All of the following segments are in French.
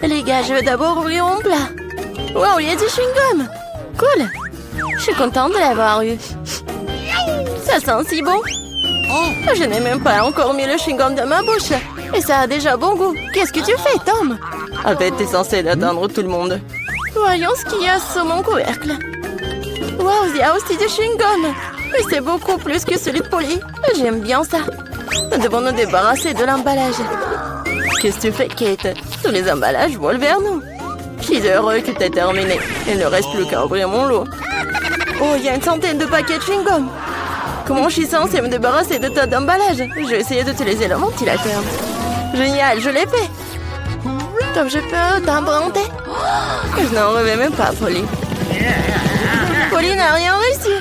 Les gars, je veux d'abord ouvrir mon plat. Wow, il y a du chewing-gum. Cool. Je suis contente de l'avoir eu. Ça sent si bon. Je n'ai même pas encore mis le chewing-gum dans ma bouche. Et ça a déjà bon goût. Qu'est-ce que tu fais, Tom? En fait, t'es censé atteindre tout le monde. Voyons ce qu'il y a sur mon couvercle. Wow, il y a aussi du chewing-gum. Mais c'est beaucoup plus que celui de Polly. J'aime bien ça. Nous devons nous débarrasser de l'emballage. Qu'est-ce que tu fais, Kate? Tous les emballages volent vers nous. Je suis heureux que tu aies terminé. Il ne reste plus qu'à ouvrir mon lot. Oh, il y a une centaine de paquets de chewing-gum. Comment je suis censée me débarrasser de tas d'emballages? Je vais essayer d'utiliser le ventilateur. Génial, je l'ai fait. Tom, je peux t'emprunter? Je n'en rêvais même pas, Polly. Polly n'a rien réussi.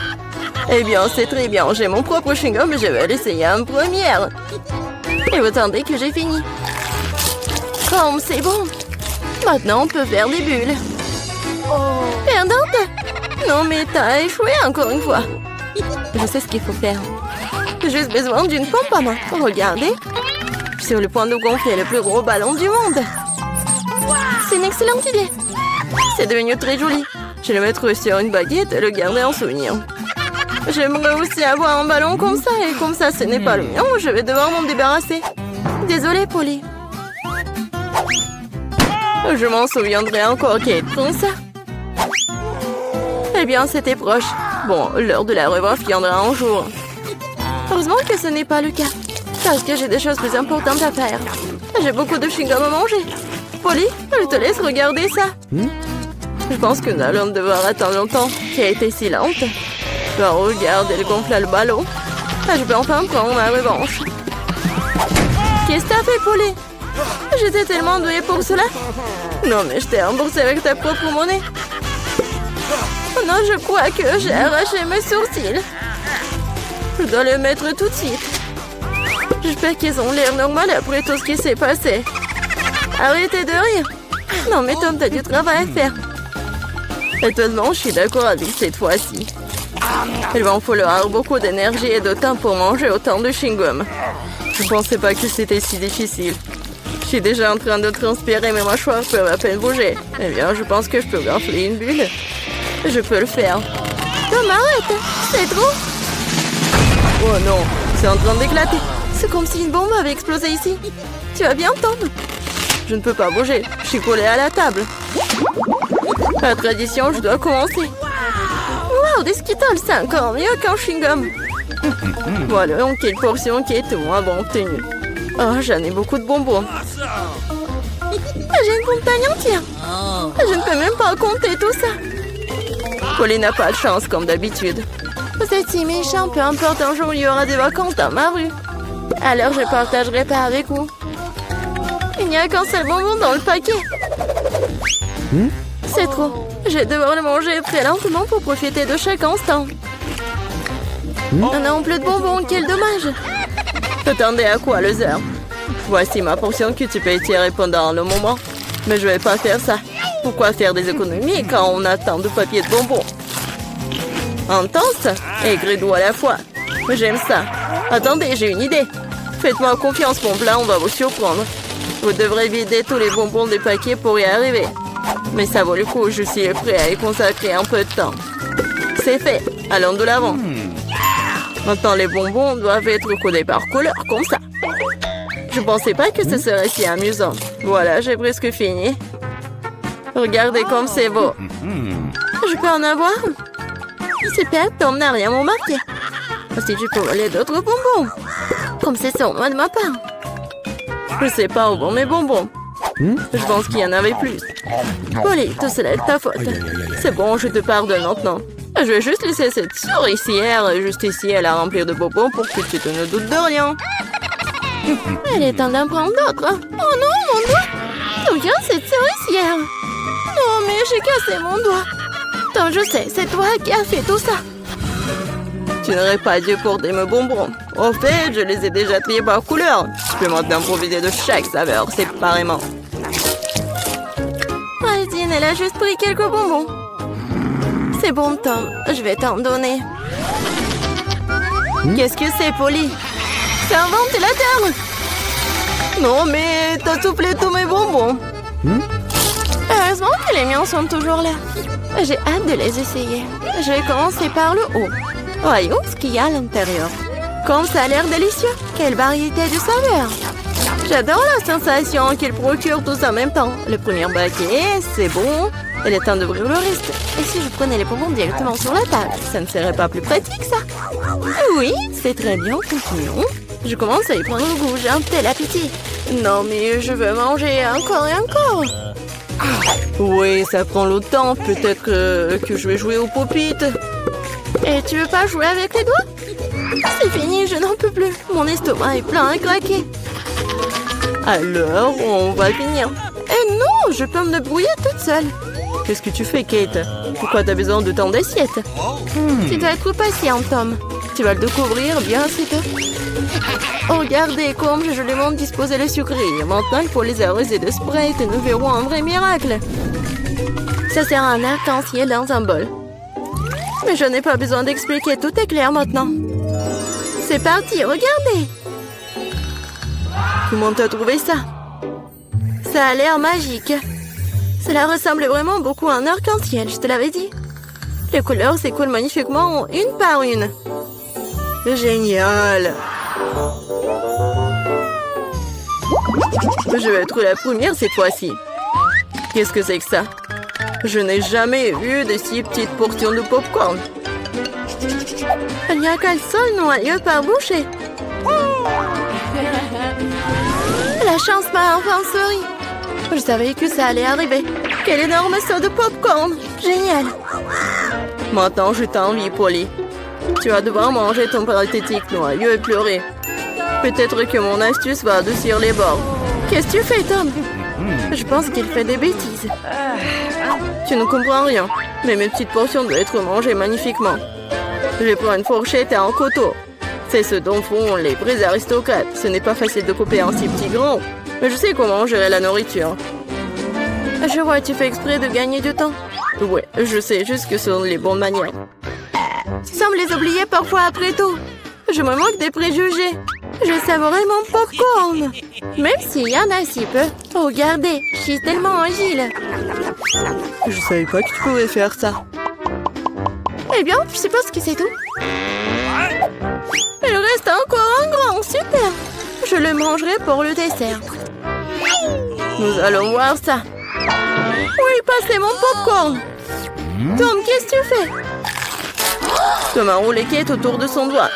Eh bien, c'est très bien. J'ai mon propre chewing-gum et je vais l'essayer en première. Et vous attendez que j'ai fini. Comme c'est bon. Maintenant, on peut faire des bulles. Perdante? Non, mais t'as échoué encore une fois. Je sais ce qu'il faut faire. J'ai juste besoin d'une pompe à main. Regardez. Je suis sur le point de gonfler le plus gros ballon du monde. C'est une excellente idée. C'est devenu très joli. Je vais le mettre sur une baguette et le garder en souvenir. J'aimerais aussi avoir un ballon comme ça. Et comme ça, ce n'est pas le mien, je vais devoir m'en débarrasser. Désolée, Polly. Je m'en souviendrai encore, Kate, comme ça. Eh bien, c'était proche. Bon, l'heure de la revanche viendra un jour. Heureusement que ce n'est pas le cas. Parce que j'ai des choses plus importantes à faire. J'ai beaucoup de chewing-gum à manger. Polly, je te laisse regarder ça. Je pense que nous allons devoir attendre longtemps. Kate est si lente. Ben, regarde, elle gonfle le ballon. Je peux enfin prendre ma revanche. Qu'est-ce que t'as fait, Polly? J'étais tellement douée pour cela. Non, mais je t'ai remboursé avec ta propre monnaie. Oh non, je crois que j'ai arraché mes sourcils. Je dois le mettre tout de suite. J'espère qu'ils ont l'air normal après tout ce qui s'est passé. Arrêtez de rire. Non, mais Tom, t'as du travail à faire. Étonnamment, je suis d'accord avec cette fois-ci. Il va en falloir beaucoup d'énergie et de temps pour manger autant de chewing-gum. Je ne pensais pas que c'était si difficile. Je suis déjà en train de transpirer, mes mâchoires peuvent à peine bouger. Eh bien, je pense que je peux gonfler une bulle. Je peux le faire. Tom, arrête! C'est trop! Oh non, c'est en train d'éclater. C'est comme si une bombe avait explosé ici. Tu vas bien, Tom? Je ne peux pas bouger. Je suis collée à la table. La tradition, je dois commencer. Wow, des Skittles, c'est encore mieux qu'un chewing-gum. Voilà, donc quelle portion qui est moins bon obtenue. Oh, j'en ai beaucoup de bonbons. J'ai une montagne entière. Je ne peux même pas compter tout ça. Polly n'a pas de chance, comme d'habitude. Vous êtes si méchant, peu importe, un jour il y aura des vacances dans ma rue. Alors je partagerai pas avec vous. Il n'y a qu'un seul bonbon dans le paquet. C'est trop. Je vais devoir le manger très lentement pour profiter de chaque instant. On a un plus de bonbons, quel dommage. T'attendais à quoi, Loser? Voici ma portion que tu peux étirer pendant le moment. Mais je vais pas faire ça. Pourquoi faire des économies quand on a tant de papier de bonbons? Intense et gris-doux à la fois. J'aime ça. Attendez, j'ai une idée. Faites-moi confiance, mon plat, on va vous surprendre. Vous devrez vider tous les bonbons des paquets pour y arriver. Mais ça vaut le coup, je suis prêt à y consacrer un peu de temps. C'est fait, allons de l'avant. Maintenant, les bonbons doivent être codés par couleur, comme ça. Je pensais pas que ce serait si amusant. Voilà, j'ai presque fini. Regardez comme c'est beau. Je peux en avoir? Super, Tom n'a rien remarqué. Si je peux voler d'autres bonbons. Comme c'est sur moi de ma part. Je sais pas où vont mes bonbons. Je pense qu'il y en avait plus. Polly, tout cela est ta faute. C'est bon, je te pardonne maintenant. Je vais juste laisser cette souricière juste ici à la remplir de bonbons pour que tu te ne doutes de rien. Il est temps d'en prendre d'autres. Oh non, mon doigt! D'où vient cette souricière? Non, mais j'ai cassé mon doigt. Tom, je sais, c'est toi qui as fait tout ça. Tu n'aurais pas dû porter mes bonbons. Au fait, je les ai déjà triés par couleur. Je peux maintenant profiter de chaque saveur séparément. Aldine, elle a juste pris quelques bonbons. C'est bon, Tom. Je vais t'en donner. Qu'est-ce que c'est, Polly? C'est un ventilateur. Non, mais t'as soufflé tous mes bonbons. Heureusement que les miens sont toujours là. J'ai hâte de les essayer. Je vais commencer par le haut. Voyons ce qu'il y a à l'intérieur. Comme ça a l'air délicieux. Quelle variété de saveurs. J'adore la sensation qu'il procure tous en même temps. Le premier baquet, c'est bon. Il est temps d'ouvrir le reste. Et si je prenais les bonbons directement sur la table, ça ne serait pas plus pratique, ça? Oui, c'est très bien. Continuons. Je commence à y prendre le goût. J'ai un tel appétit. Non, mais je veux manger encore et encore. Oui, ça prend le temps. Peut-être que je vais jouer au pop-it. Et tu veux pas jouer avec les doigts? C'est fini, je n'en peux plus. Mon estomac est plein à craquer. Alors, on va finir. Eh non, je peux me débrouiller toute seule. Qu'est-ce que tu fais, Kate? Pourquoi t'as besoin de tant d'assiettes? Tu dois être patient, Tom. Tu vas le découvrir bien assez tôt. Oh, regardez comme j'ai joliment disposé les sucreries. Maintenant, il faut les arroser de Sprite et nous verrons un vrai miracle. Ça sert à un arc-en-ciel dans un bol. Mais je n'ai pas besoin d'expliquer, tout est clair maintenant. C'est parti, regardez. Comment t'as trouvé ça? Ça a l'air magique. Cela ressemble vraiment beaucoup à un arc-en-ciel, je te l'avais dit. Les couleurs s'écoulent magnifiquement une par une. Génial! Je vais être la première cette fois-ci. Qu'est-ce que c'est que ça? Je n'ai jamais vu de si petites portions de popcorn. Il n'y a qu'un seul noyau par bouchée. La chance m'a enfin souri. Je savais que ça allait arriver. Quel énorme saut de popcorn! Génial! Maintenant, je t'envie, Polly. Tu vas devoir manger ton pathétique noyau et pleurer. Peut-être que mon astuce va adoucir les bords. Qu'est-ce que tu fais, Tom? Je pense qu'il fait des bêtises. Tu ne comprends rien. Mais mes petites portions doivent être mangées magnifiquement. Je prends une fourchette et un couteau. C'est ce dont font les vrais aristocrates. Ce n'est pas facile de couper un si petit grain. Mais je sais comment gérer la nourriture. Je vois, tu fais exprès de gagner du temps. Ouais, je sais juste que ce sont les bonnes manières. Tu sembles les oublier parfois après tout. Je me moque des préjugés. Je savourais mon popcorn. Même s'il y en a si peu. Oh, regardez, je suis tellement agile. Je savais pas que tu pouvais faire ça. Eh bien, je suppose que c'est tout. Il reste encore un grand, super. Je le mangerai pour le dessert. Nous allons voir ça. Oui, passez mon popcorn. Tom, qu'est-ce que tu fais? Tom a roulé Kate autour de son doigt.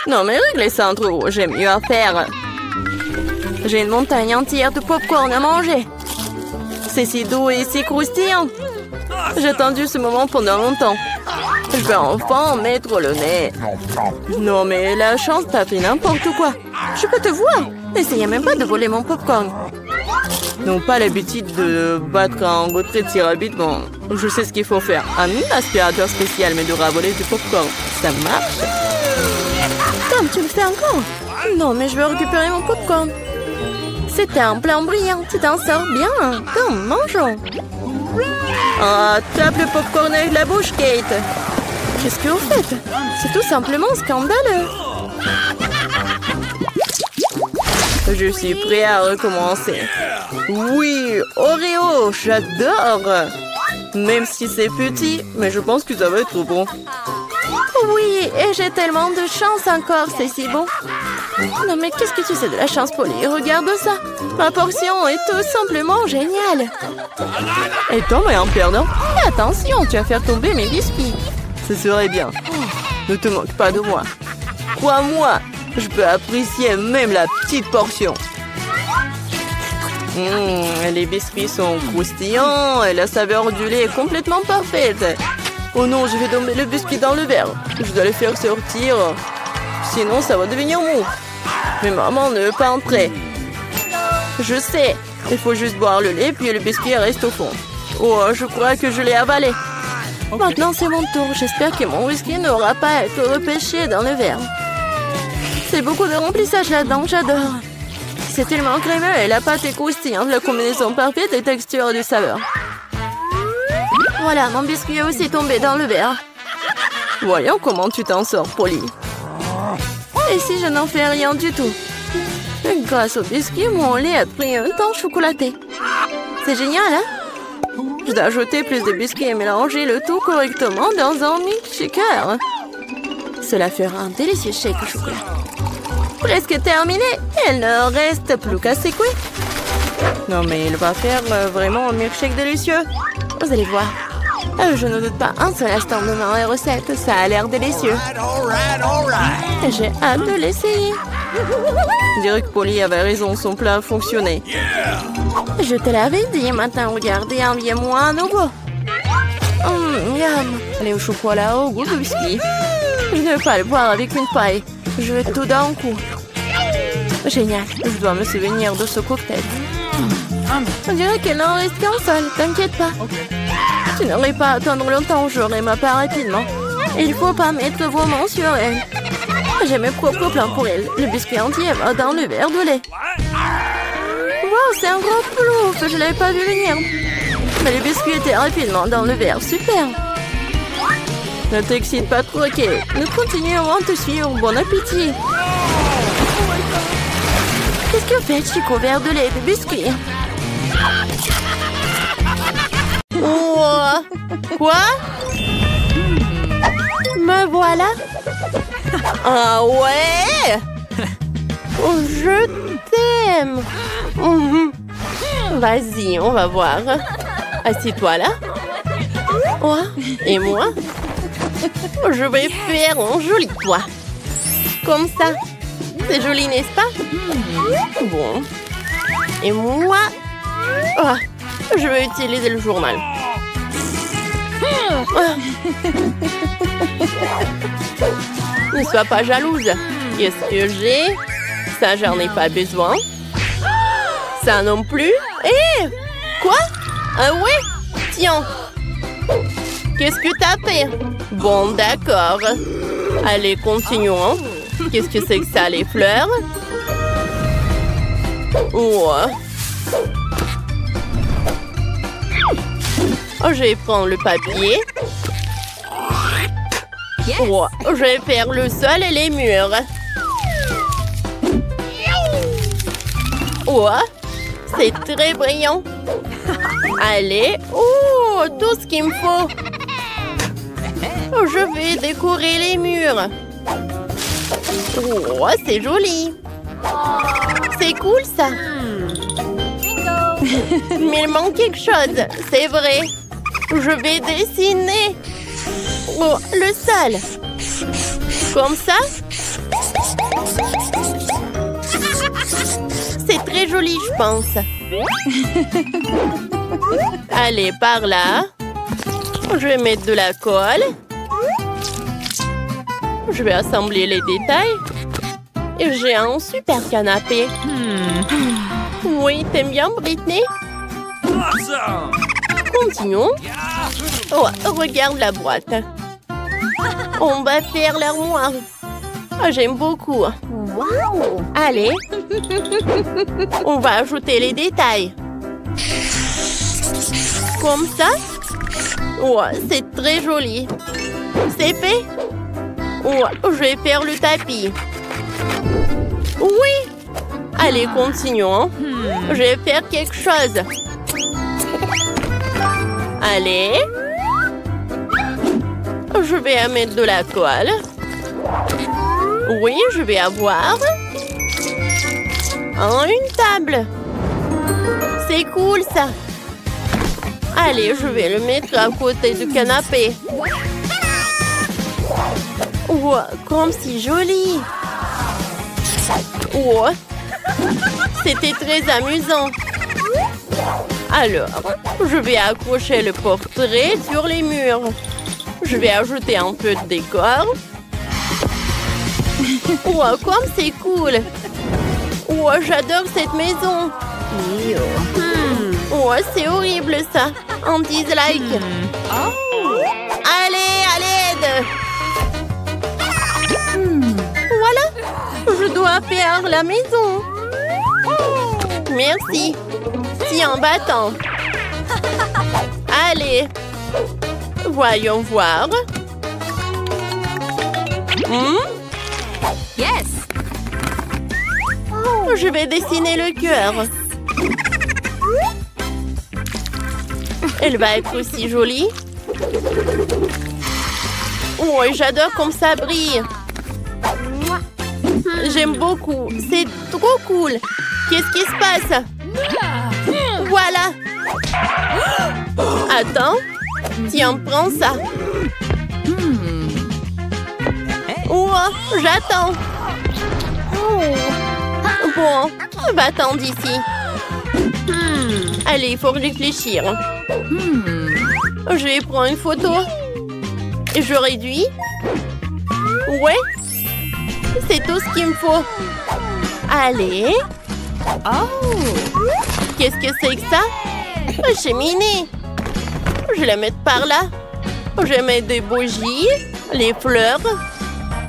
Non, mais réglez ça entre vous, j'ai mieux à faire. J'ai une montagne entière de popcorn à manger. C'est si doux et si croustillant. J'ai attendu ce moment pendant longtemps. Je vais enfin mettre le nez. Non, mais la chance t'a fait n'importe quoi. Je peux te voir. N'essayez même pas de voler mon popcorn. Non, pas l'habitude de battre un retrait de si rapidement. Je sais ce qu'il faut faire. Un aspirateur spécial mais de ravoler du popcorn. Ça marche. Tom, tu le fais encore? Non, mais je veux récupérer mon popcorn. C'était un plan brillant. Tu t'en sors bien. Tom, mangeons. Ah, tape le popcorn avec la bouche, Kate. Qu'est-ce que vous faites? C'est tout simplement scandaleux. Je suis prêt à recommencer. Oui, Oreo, j'adore. Même si c'est petit, mais je pense que ça va être bon. Oui, et j'ai tellement de chance encore, c'est si bon. Non, mais qu'est-ce que tu sais de la chance, Polly? Regarde ça. Ma portion est tout simplement géniale. Et Tom est un perdant. Et attention, tu vas faire tomber mes biscuits. Ce serait bien. Ne te moque pas de moi. Crois-moi, je peux apprécier même la petite portion. Les biscuits sont croustillants et la saveur du lait est complètement parfaite. Oh non, je vais tomber le biscuit dans le verre. Je dois le faire sortir. Sinon, ça va devenir mou. Mais maman ne veut pas entrer. Je sais. Il faut juste boire le lait, puis le biscuit reste au fond. Oh, je crois que je l'ai avalé. Maintenant, c'est mon tour. J'espère que mon whisky n'aura pas à être repêché dans le verre. C'est beaucoup de remplissage là-dedans, j'adore. C'est tellement crémeux et la pâte est croustillante. La combinaison parfaite de texture et de saveur. Voilà, mon biscuit est aussi tombé dans le verre. Voyons comment tu t'en sors, Polly. Et si je n'en fais rien du tout? Grâce au biscuit, mon lait a pris un temps chocolaté. C'est génial, hein? Je dois ajouter plus de biscuits et mélanger le tout correctement dans un milkshaker. Cela fera un délicieux shake au chocolat. Presque terminé. Il ne reste plus qu'à secouer. Non, mais il va faire vraiment un milkshake délicieux. Vous allez voir. Je ne doute pas un seul instant de ma recette. Ça a l'air délicieux. J'ai hâte de l'essayer. Je dirais que Polly avait raison, son plat a fonctionné. Je te l'avais dit, maintenant regardez, enviez-moi un nouveau. Miam. Allez au chocolat, au goût de biscuit. Je ne vais pas le boire avec une paille. Je vais tout d'un coup. Génial, je dois me souvenir de ce cocktail. On dirait qu'il n'en reste qu'un seul, t'inquiète pas. Tu n'aurais pas à attendre longtemps, j'aurai ma part rapidement. Il faut pas mettre vos mains sur elle. J'ai mes propres plans pour elle. Le biscuit entier va dans le verre de lait. Wow, c'est un gros plouf, je l'avais pas vu venir. Mais le biscuit était rapidement dans le verre, super. Ne t'excite pas trop, ok. Nous continuerons à te suivre, bon appétit. Qu'est-ce que fait Chico, verre de lait et de biscuit? Oh, quoi? Me voilà. Ah ouais? Oh, je t'aime. Vas-y, on va voir. Assieds-toi là. Oh, et moi? Je vais faire un joli toit. Comme ça. C'est joli, n'est-ce pas? Bon. Et moi? Oh, je vais utiliser le journal. Ne sois pas jalouse. Qu'est-ce que j'ai? Ça, j'en ai pas besoin. Ça non plus. Hé! Quoi? Ah ouais? Tiens. Qu'est-ce que t'as fait? Bon, d'accord. Allez, continuons. Qu'est-ce que c'est que ça, les fleurs? Oh. Je vais prendre le papier. Oh, je vais faire le sol et les murs. Oh, c'est très brillant. Allez, oh, tout ce qu'il me faut. Je vais décorer les murs. Oh, c'est joli. C'est cool, ça. Mais il manque quelque chose, c'est vrai. Je vais dessiner. Oh, le sol. Comme ça. C'est très joli, je pense. Allez, par là. Je vais mettre de la colle. Je vais assembler les détails. Et j'ai un super canapé. Oui, t'aimes bien, Britney? Continuons. Oh, regarde la boîte. On va faire l'armoire. Oh, j'aime beaucoup. Wow. Allez. On va ajouter les détails. Comme ça. Oh, c'est très joli. C'est fait. Oh, je vais faire le tapis. Oui. Allez, continuons. Je vais faire quelque chose. Allez. Je vais mettre de la colle. Oui, je vais avoir une table. C'est cool, ça. Allez, je vais le mettre à côté du canapé. Oh, comme c'est joli. Oh, c'était très amusant. Alors, je vais accrocher le portrait sur les murs. Je vais ajouter un peu de décor. Oh, comme c'est cool. Oh, j'adore cette maison. Oh, c'est horrible ça. Un dislike. Allez, à l'aide. Voilà. Je dois faire la maison. Merci. Tiens, bâton. Allez. Voyons voir. Yes. Je vais dessiner le cœur. Elle va être aussi jolie. Oh, j'adore comme ça brille. J'aime beaucoup. C'est trop cool. Qu'est-ce qui se passe? Voilà. Attends. Tiens, prends ça. Oh, j'attends. Bon, va-t'en d'ici. Allez, il faut réfléchir. Je vais prendre une photo. Et je réduis. Ouais. C'est tout ce qu'il me faut. Allez. Oh. Qu'est-ce que c'est que ça? Une cheminée. Je vais la mettre par là. Je vais mettre des bougies, les fleurs,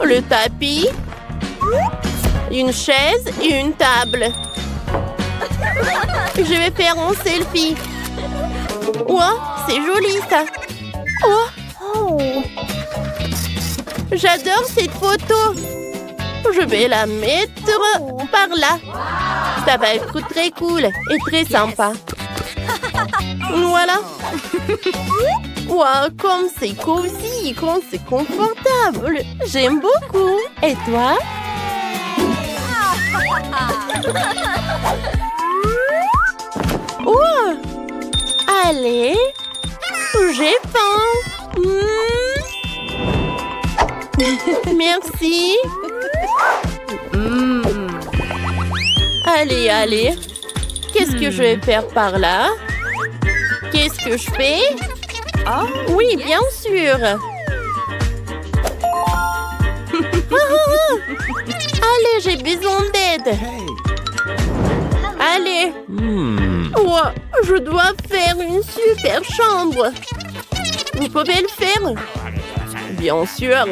le tapis, une chaise et une table. Je vais faire un selfie. Oh, c'est joli ça. Oh. J'adore cette photo. Je vais la mettre par là. Ça va être très cool et très sympa. Voilà. Wow, comme c'est cosy, comme c'est confortable. J'aime beaucoup. Et toi? Oh! Allez. J'ai faim. Merci. Allez, allez. Qu'est-ce que je vais faire par là? Qu'est-ce que je fais? Oh, oui, bien sûr. Allez, j'ai besoin d'aide. Allez. Oh, je dois faire une super chambre. Vous pouvez le faire? Bien sûr.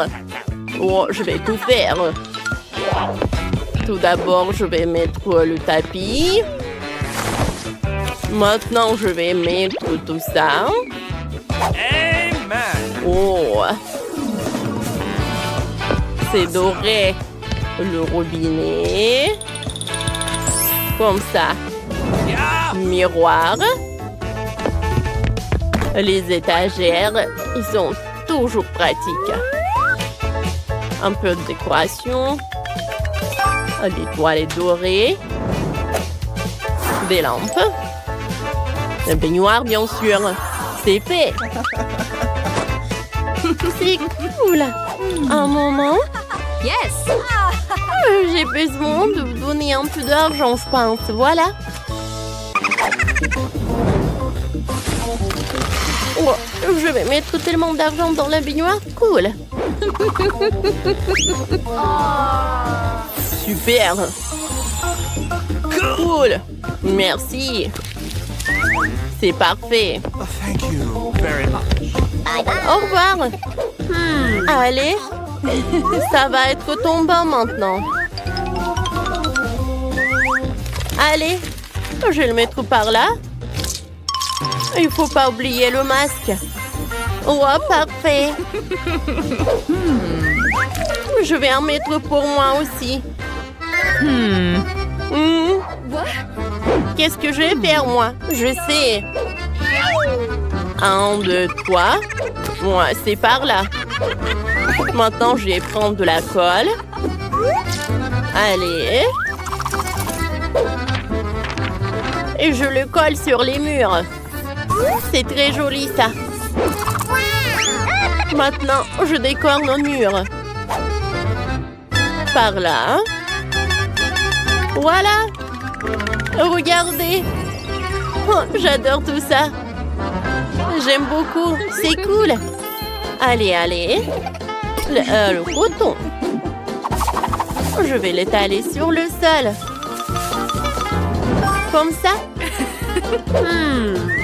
Oh, je vais tout faire. Tout d'abord, je vais mettre le tapis. Maintenant, je vais mettre tout ça. Oh, c'est doré. Le robinet. Comme ça. Miroir. Les étagères, ils sont toujours pratiques. Un peu de décoration. Des toilettes dorées. Des lampes. Un baignoire, bien sûr. C'est fait. C'est cool. Un moment. Yes. J'ai besoin de vous donner un peu d'argent, je pense. Voilà. Oh, je vais mettre tellement d'argent dans la baignoire. Cool. Super. Cool. Merci. C'est parfait. Au revoir. Allez. Ça va être ton bain maintenant. Allez. Je vais le mettre par là. Il faut pas oublier le masque. Oh, parfait. Je vais en mettre pour moi aussi. Qu'est-ce que je vais faire, moi? Je sais. 1, 2, 3. Moi, c'est par là. Maintenant, je vais prendre de la colle. Allez. Et je le colle sur les murs. C'est très joli, ça. Maintenant, je décore nos murs. Par là. Voilà. Regardez. Oh, j'adore tout ça. J'aime beaucoup. C'est cool. Allez, allez. Le coton. Je vais l'étaler sur le sol. Comme ça.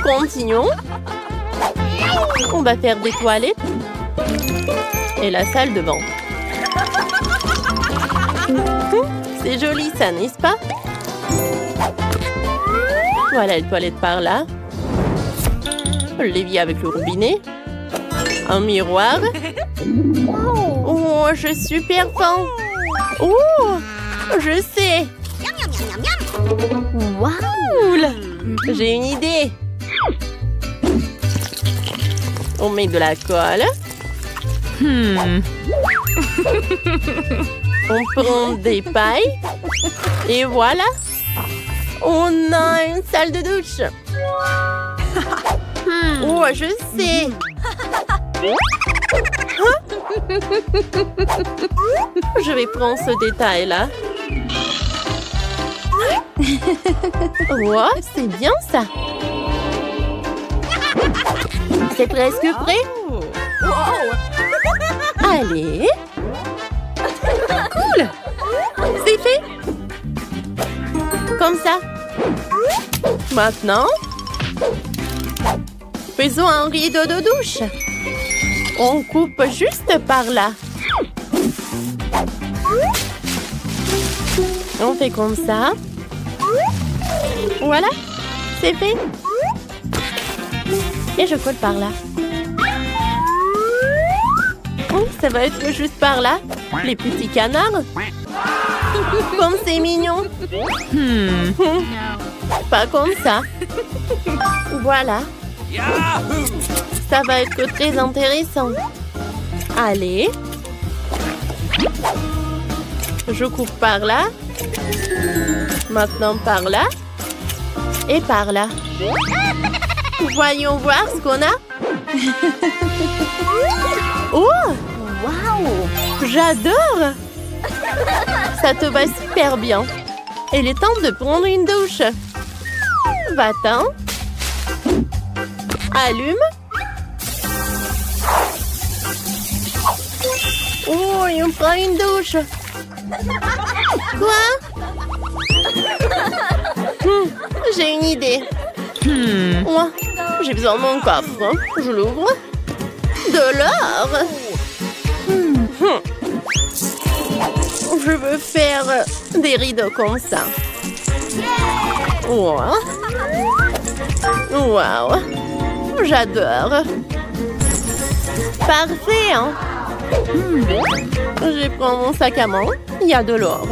Continuons. On va faire des toilettes. Et la salle de bain. C'est joli ça, n'est-ce pas? Voilà les toilettes par là. L'évier avec le robinet. Un miroir. Oh, je suis super faim. Oh, je sais. Wow. J'ai une idée. On met de la colle. On prend des pailles. Et voilà. On a une salle de douche. Oh, je sais. Je vais prendre ce détail-là. Oh, c'est bien ça. C'est presque prêt. Allez. Cool. C'est fait. Comme ça. Maintenant, faisons un rideau de douche. On coupe juste par là. On fait comme ça. Voilà, c'est fait. Et je colle par là. Oh, ça va être juste par là. Les petits canards. Comme c'est mignon. Pas comme ça. Voilà. Ça va être très intéressant. Allez. Je coupe par là. Maintenant par là. Et par là. Voyons voir ce qu'on a. Oh! Waouh! J'adore! Ça te va super bien. Il est temps de prendre une douche. Va-t'en. Allume. Oh, et on prend une douche. Quoi? J'ai une idée. Moi, j'ai besoin de mon coffre. Je l'ouvre. De l'or. Je veux faire des rideaux comme ça. Wow. Wow. J'adore. Parfait, hein? Je prends mon sac à main. Il y a de l'or.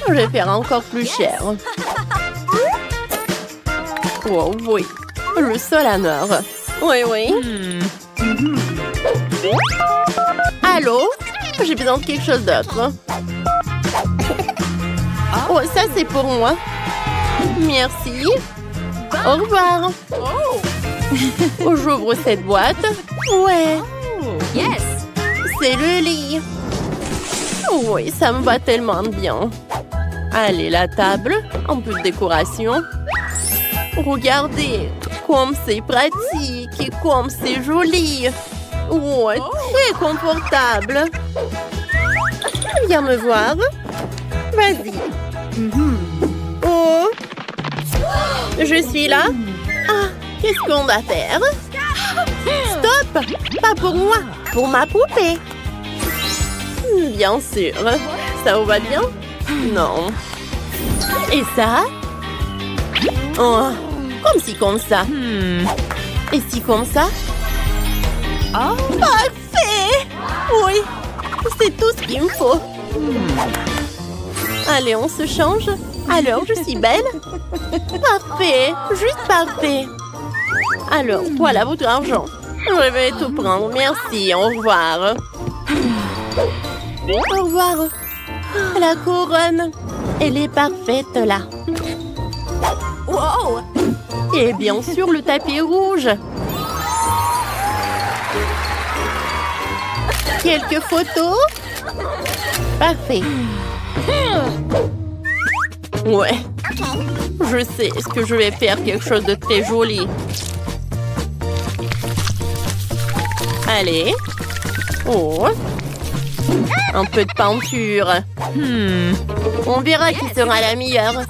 Je vais faire encore plus cher. Oh oui. Le sol en or. Oui, oui. Allô? J'ai besoin de quelque chose d'autre. Oh, ça c'est pour moi. Merci. Au revoir. Oh, j'ouvre cette boîte. Ouais. Yes. C'est le lit. Oui, ça me va tellement bien. Allez, la table. Un peu de décoration. Regardez, comme c'est pratique et comme c'est joli. Oh, très confortable. Viens me voir. Vas-y. Oh, je suis là. Ah, qu'est-ce qu'on va faire? Stop! Pas pour moi, pour ma poupée. Bien sûr. Ça vous va bien? Non. Et ça? Oh, comme si comme ça. Et si comme ça? Oh, parfait! Oui, c'est tout ce qu'il me faut. Allez, on se change. Alors, je suis belle? Parfait, juste parfait. Alors, voilà votre argent. Je vais tout prendre, merci, au revoir. Au revoir. La couronne, elle est parfaite là. Wow! Et bien sûr, le tapis rouge. Quelques photos. Parfait. Ouais. Je sais, est-ce que je vais faire quelque chose de très joli? Allez. Oh. Un peu de peinture. On verra qui sera la meilleure.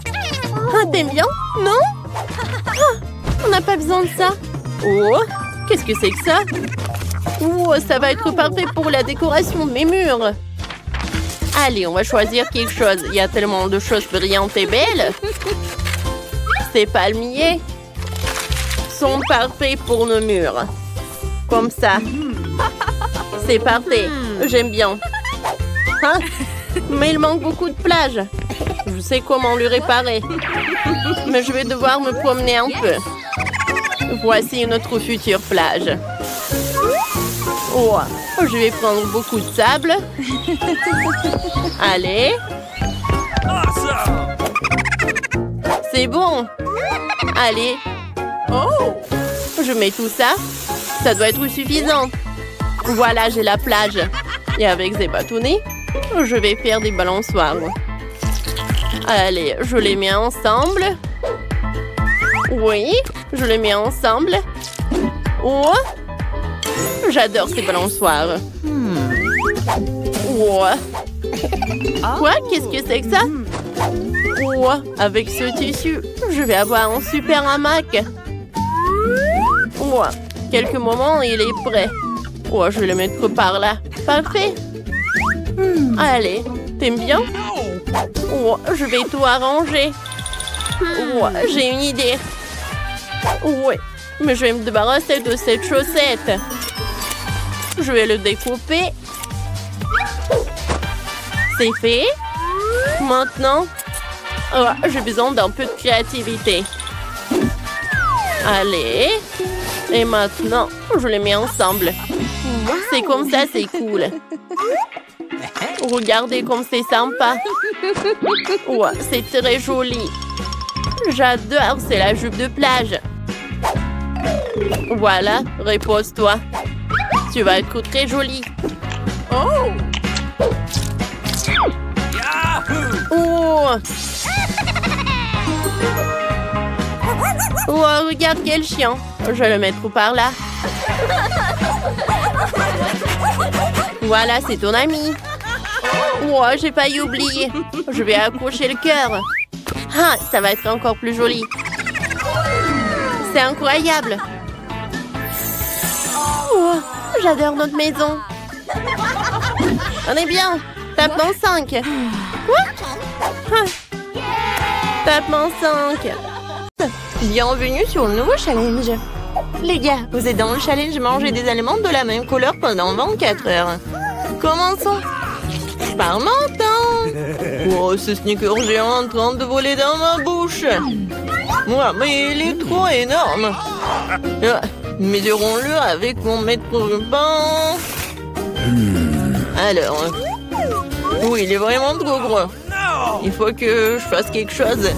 Ah, t'aimes bien? Non? Ah, on n'a pas besoin de ça. Oh, qu'est-ce que c'est que ça? Oh, ça va être parfait pour la décoration de mes murs. Allez, on va choisir quelque chose. Il y a tellement de choses brillantes et belles. Ces palmiers sont parfaits pour nos murs. Comme ça. C'est parfait. J'aime bien. Hein? Mais il manque beaucoup de plage. Je sais comment le réparer. Mais je vais devoir me promener un peu. Voici notre future plage. Oh, je vais prendre beaucoup de sable. Allez. C'est bon. Allez. Oh, je mets tout ça. Ça doit être suffisant. Voilà, j'ai la plage. Et avec ces bâtonnets, je vais faire des balançoires. Allez, je les mets ensemble. Oui, je les mets ensemble. Oh, j'adore ces balançoires. Oh. Quoi? Qu'est-ce que c'est que ça? Oh, avec ce tissu, je vais avoir un super hamac. Oh, quelques moments, il est prêt. Oh, je vais le mettre par là. Parfait. Allez, t'aimes bien? Oh, je vais tout arranger. Oh, j'ai une idée. Ouais, mais je vais me débarrasser de cette chaussette. Je vais le découper. C'est fait. Maintenant, oh, j'ai besoin d'un peu de créativité. Allez. Et maintenant, je les mets ensemble. C'est comme ça, c'est cool. Regardez comme c'est sympa. Ouais, c'est très joli. J'adore, c'est la jupe de plage. Voilà, repose-toi. Tu vas être très jolie. Oh! Oh! Oh, regarde quel chien. Je vais le mettre par là. Voilà, c'est ton ami. Oh, j'ai failli oublier. Je vais accrocher le cœur. Ah, ça va être encore plus joli. C'est incroyable. Oh, j'adore notre maison. On est bien. Tapement 5. Quoi? Tapement 5. Bienvenue sur le nouveau challenge. Les gars, vous êtes dans le challenge manger des aliments de la même couleur pendant 24 heures. Commençons. Par menton. Oh, ce sneaker géant en train de voler dans ma bouche. Ouais, mais il est trop énorme. Mesurons-le avec mon mètre ruban. Alors. Oui, il est vraiment trop gros. Il faut que je fasse quelque chose.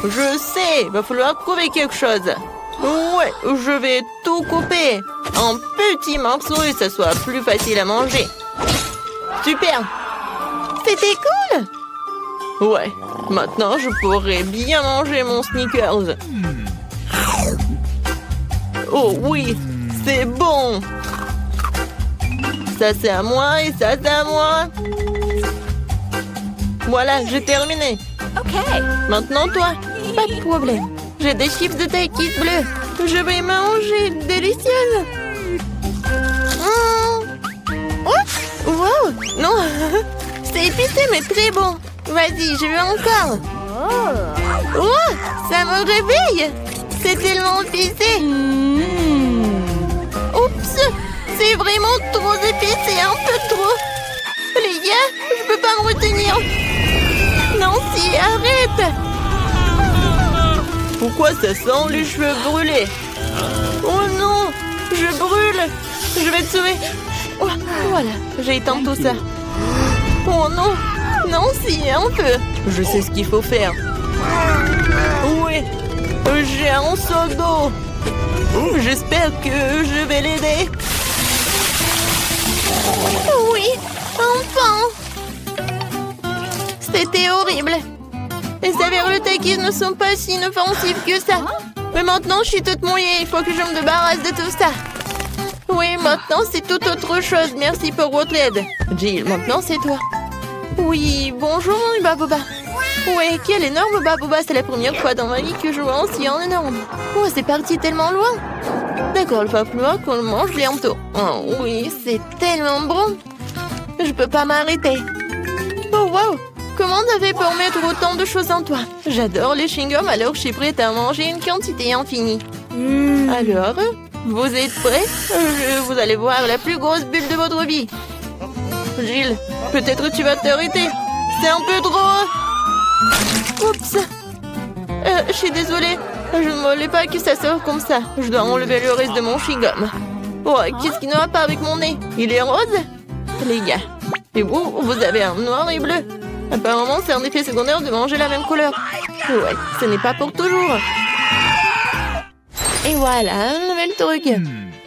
Je sais, il va falloir trouver quelque chose. Ouais, je vais tout couper en petits morceaux et ça soit plus facile à manger. Super! C'était cool! Ouais, maintenant je pourrais bien manger mon Snickers. Oh oui, c'est bon! Ça c'est à moi et ça c'est à moi. Voilà, j'ai terminé. Ok. Maintenant toi, pas de problème. J'ai des chips de Takis bleues. Je vais manger, délicieuse. Oh, wow, non, c'est épicé mais très bon. Vas-y, je veux encore. Oh, ça me réveille. C'est tellement épicé. Oups, c'est vraiment trop épicé, un peu trop. Les gars, je peux pas me retenir. Nancy, arrête. Pourquoi ça sent les cheveux brûlés? Oh non, je brûle. Je vais te sauver. Oh, voilà, j'ai éteint tout ça. Oh non, Nancy, un peu. Je sais ce qu'il faut faire. Oui, j'ai un seau d'eau. J'espère que je vais l'aider. Oui, enfin. C'était horrible. Les saveurs de Takis ne sont pas si inoffensives que ça. Mais maintenant, je suis toute mouillée. Il faut que je me débarrasse de tout ça. Oui, maintenant, c'est tout autre chose. Merci pour votre aide. Jill, maintenant, c'est toi. Oui, bonjour, mon Baboba. Oui, quel énorme Baboba. C'est la première fois dans ma vie que je vois un si énorme. Oh, c'est parti tellement loin. D'accord, il va falloir qu'on le mange bientôt. Oh, oui, c'est tellement bon. Je peux pas m'arrêter. Oh, wow. Comment t'as fait pour mettre autant de choses en toi? J'adore les chewing-gums, alors je suis prête à manger une quantité infinie. Alors, vous êtes prêts? Vous allez voir la plus grosse bulle de votre vie. Jill, peut-être tu vas t'arrêter. C'est un peu trop... Oups. Je suis désolée. Je ne voulais pas que ça sorte comme ça. Je dois enlever le reste de mon chewing-gum. Oh, qu'est-ce qui ne va pas avec mon nez? Il est rose? Les gars. Et vous avez un noir et bleu. Apparemment, c'est un effet secondaire de manger la même couleur. Ouais, ce n'est pas pour toujours. Et voilà, un nouvel truc.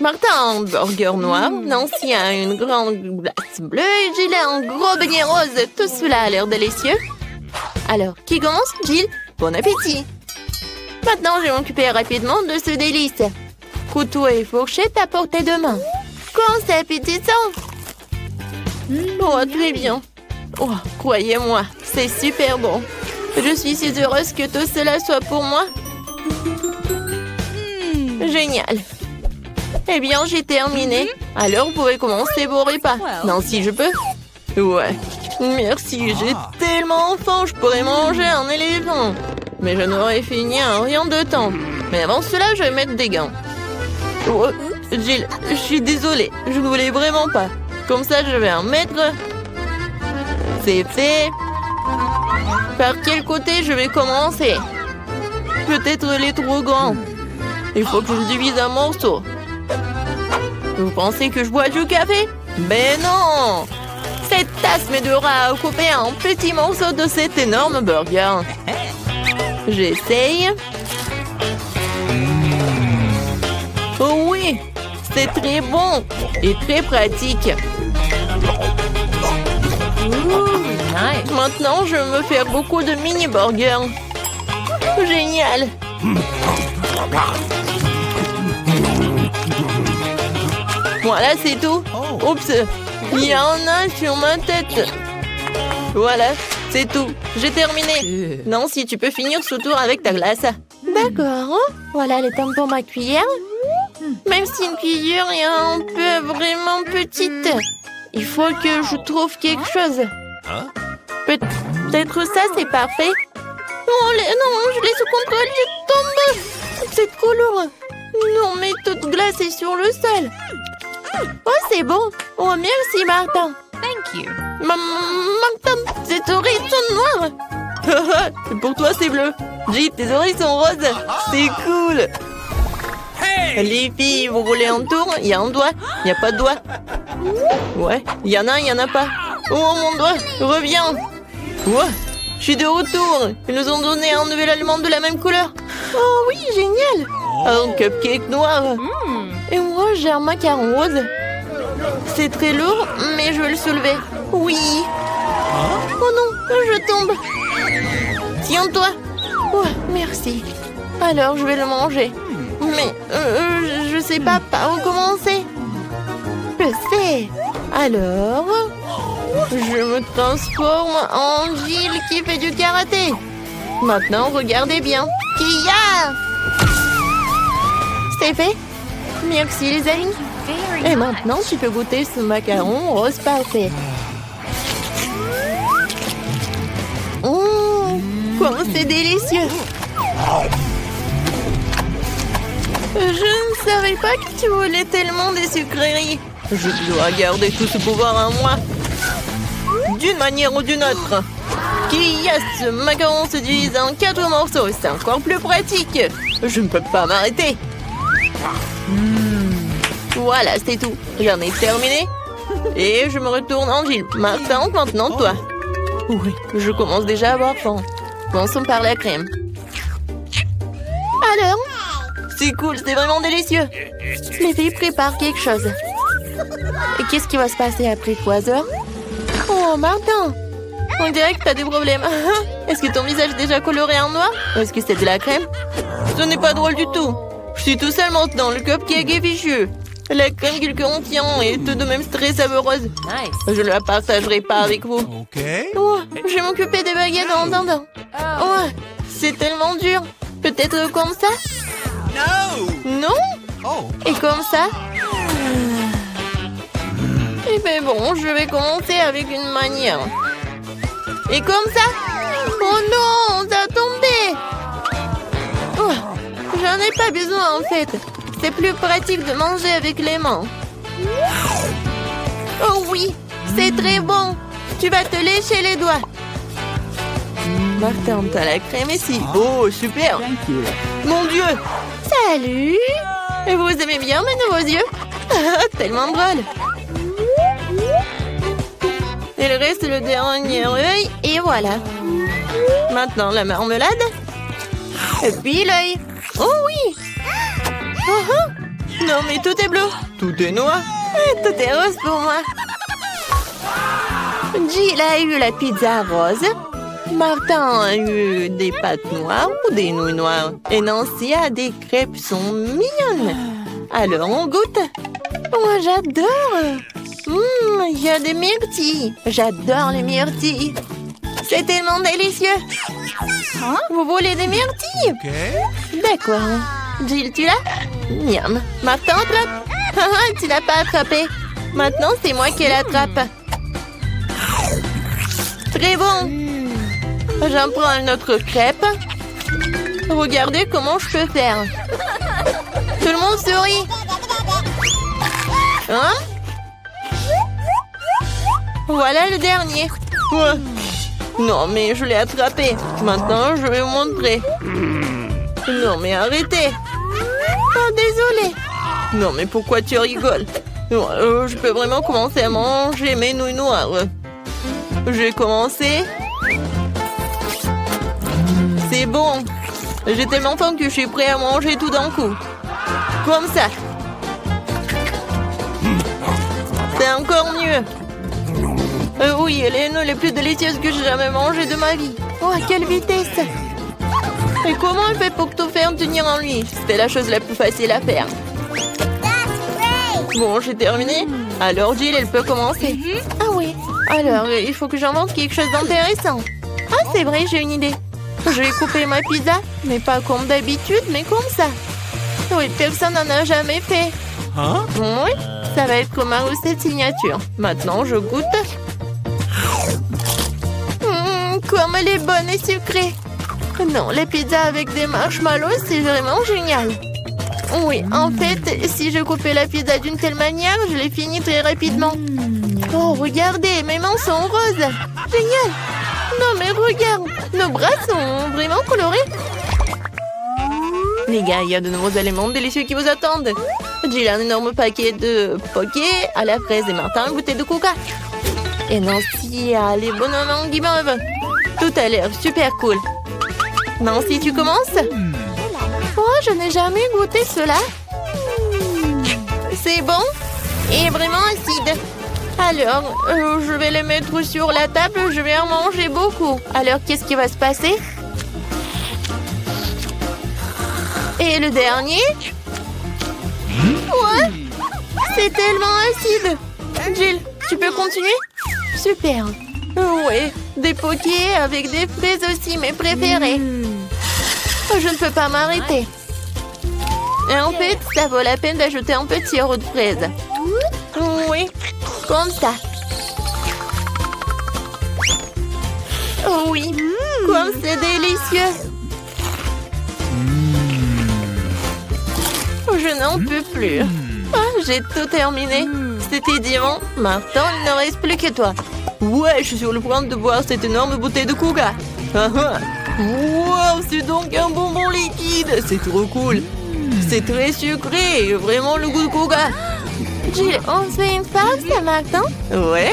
Martin a un burger noir, Nancy a une grande glace bleue et Jill a un gros beignet rose. Tout cela a l'air délicieux. Alors, qui commence? Jill? Bon appétit. Maintenant, je vais m'occuper rapidement de ce délice. Couteau et fourchette à portée de main. Quand c'est appétissant! Oh, très bien. Oh, croyez-moi, c'est super bon. Je suis si heureuse que tout cela soit pour moi. Génial. Eh bien, j'ai terminé. Alors, vous pouvez commencer vos repas. Non, si je peux. Ouais. Merci, j'ai tellement faim, je pourrais manger un éléphant. Mais je n'aurais fini en rien de temps. Mais avant cela, je vais mettre des gants. Oh, Jill, je suis désolée. Je ne voulais vraiment pas. Comme ça, je vais en mettre. C'est fait. Par quel côté je vais commencer? Peut-être les trop grands. Il faut que je le divise en morceaux. Vous pensez que je bois du café? Mais non! Cette tasse m'aidera à couper un petit morceau de cet énorme burger. J'essaye. Oh oui! C'est très bon et très pratique. Nice. Maintenant, je vais me faire beaucoup de mini-burgers. Génial! Voilà, c'est tout. Oups, il y en a sur ma tête. Voilà, c'est tout. J'ai terminé. Nancy, tu peux finir ce tour avec ta glace. D'accord. Voilà le temps pour ma cuillère. Même si une cuillère est un peu vraiment petite, il faut que je trouve quelque chose. Peut-être ça, c'est parfait. Oh, non, je l'ai sous contrôle, je tombe. C'est trop lourd. Non, mais toute glace est sur le sol. Oh, c'est bon. Oh, merci, Martin. Thank you. Martin, tes oreilles sont noires. Pour toi, c'est bleu. Jill, tes oreilles sont roses. C'est cool. Les filles, vous voulez un tour? Il y a un doigt. Il n'y a pas de doigt. Ouais, il y en a, il n'y en a pas. Oh, mon doigt, reviens. Ouais, je suis de retour. Ils nous ont donné un nouvel aliment de la même couleur. Oh oui, génial. Un cupcake noir. Et moi, j'ai un macaron rose. C'est très lourd, mais je vais le soulever. Oui. Oh non, je tombe. Tiens-toi. Oh, merci. Alors, je vais le manger. Mais je sais pas par où commencer. Je sais. Alors, je me transforme en Jill qui fait du karaté. Maintenant, regardez bien. Kia! C'est fait. Merci les amis. Et maintenant, tu peux goûter ce macaron rose parfait. Oh, c'est délicieux. Je ne savais pas que tu voulais tellement des sucreries. Je dois garder tout ce pouvoir en moi. D'une manière ou d'une autre. Ce macaron se divise en 4 morceaux. C'est encore plus pratique. Je ne peux pas m'arrêter. Voilà, c'est tout. J'en ai terminé. Et je me retourne en Jill. Martin, maintenant toi. Oui, je commence déjà à avoir faim. Commençons par la crème. Alors? C'est cool, c'est vraiment délicieux. Les filles préparent quelque chose. Et qu'est-ce qui va se passer après 3 heures? Oh, Martin! On dirait que t'as des problèmes. Est-ce que ton visage est déjà coloré en noir? Ou est-ce que c'est de la crème? Ce n'est pas drôle du tout. Je suis tout seul maintenant, le cupcake est fichu. La crème qu'il contient est tout de même très savoureuse. Nice. Je ne la partagerai pas avec vous. Oh, je vais m'occuper des baguettes en attendant. Oh, c'est tellement dur. Peut-être comme ça? Non? Et comme ça? Eh bien bon, je vais commencer avec une manière. Et comme ça? Oh non, ça a tombé! Oh, j'en ai pas besoin en fait. C'est plus pratique de manger avec les mains. Oh oui, c'est très bon. Tu vas te lécher les doigts. Martin, t'as la crème ici. Oh, super. Mon Dieu! Salut! Vous aimez bien mes nouveaux yeux? Tellement drôle! Il reste le dernier œil et voilà. Maintenant la marmelade. Et puis l'œil. Oh oui! Non mais tout est bleu. Tout est noir. Tout est rose pour moi. Jill a eu la pizza rose. Martin a eu des pâtes noires ou des nouilles noires. Et Nancy a des crêpes sont mignonnes. Alors on goûte. Moi j'adore. Il y a des myrtilles. J'adore les myrtilles. C'est tellement délicieux. Vous voulez des myrtilles? D'accord. Jill, tu l'as? Miam. Martin, attrape. Tu l'as pas attrapé. Maintenant, c'est moi qui l'attrape. Très bon. J'en prends une autre crêpe. Regardez comment je peux faire. Tout le monde sourit. Hein? Voilà le dernier. Ouais. Non, mais je l'ai attrapé. Maintenant, je vais vous montrer. Non, mais arrêtez. Oh, désolé. Non, mais pourquoi tu rigoles? Je peux vraiment commencer à manger mes nouilles noires. J'ai commencé. C'est bon. J'ai tellement faim que je suis prêt à manger tout d'un coup. Comme ça. C'est encore mieux. Oui, elle est une les plus délicieuses que j'ai jamais mangées de ma vie. Oh, à quelle vitesse! Et comment elle fait pour tout faire tenir en lui? C'était la chose la plus facile à faire. Bon, j'ai terminé. Alors, Jill, elle peut commencer. Ah oui. Alors, il faut que j'invente quelque chose d'intéressant. Ah, c'est vrai, j'ai une idée. Je vais couper ma pizza, mais pas comme d'habitude, mais comme ça. Oui, personne n'en a jamais fait. Hein? Oui, ça va être comme ma recette signature. Maintenant, je goûte. Comme elle est bonne et sucrée. Non, les pizzas avec des marshmallows, c'est vraiment génial. Oui, en fait, si je coupais la pizza d'une telle manière, je l'ai finie très rapidement. Oh, regardez, mes mains sont roses. Génial. Non, mais regarde, nos bras sont vraiment colorés. Les gars, il y a de nouveaux éléments délicieux qui vous attendent. Jill a un énorme paquet de poké à la fraise et Martin une bouteille de coca. Et Nancy a les bonhommes en guimauve. Tout a l'air super cool. Nancy, tu commences? Oh, je n'ai jamais goûté cela. C'est bon et vraiment acide. Alors, je vais les mettre sur la table. Je vais en manger beaucoup. Alors, qu'est-ce qui va se passer? Et le dernier? Ouais, c'est tellement acide. Jill, tu peux continuer? Super. Oui, des pokés avec des fraises aussi, mes préférés. Je ne peux pas m'arrêter. Et en fait, ça vaut la peine d'ajouter un petit sirop de fraise. Oui, comme ça. Oh oui, comme c'est délicieux. Je n'en peux plus. Oh, j'ai tout terminé. C'était divin. Maintenant, il ne reste plus que toi. Ouais, je suis sur le point de boire cette énorme bouteille de coca. Wow, c'est donc un bonbon liquide. C'est trop cool. C'est très sucré. Vraiment le goût de coca. Jill, on se fait une pause, Martin? Ouais.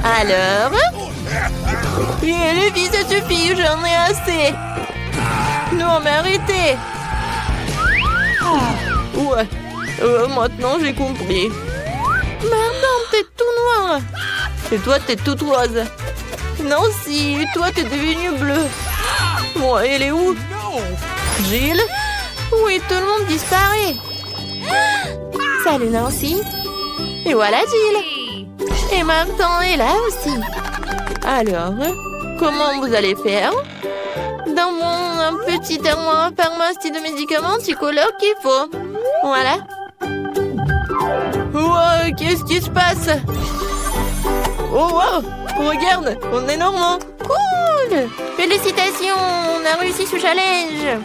Alors? Et les filles, ça suffit. J'en ai assez. Non, mais arrêtez. Ouais. Maintenant, j'ai compris. Martin, t'es tout noir. Et toi, t'es toute rose. Nancy, toi, t'es devenue bleue. Moi, elle est où? Jill? Oui, tout le monde disparaît. Salut, Nancy. Et voilà, Jill. Et Martin est là aussi. Alors, comment vous allez faire? Dans mon petit armoire à pharmacie de médicaments, tu colores qu'il faut. Voilà. Wow, qu'est-ce qui se passe? Oh wow, regarde, on est normand. Cool. Félicitations, on a réussi ce challenge.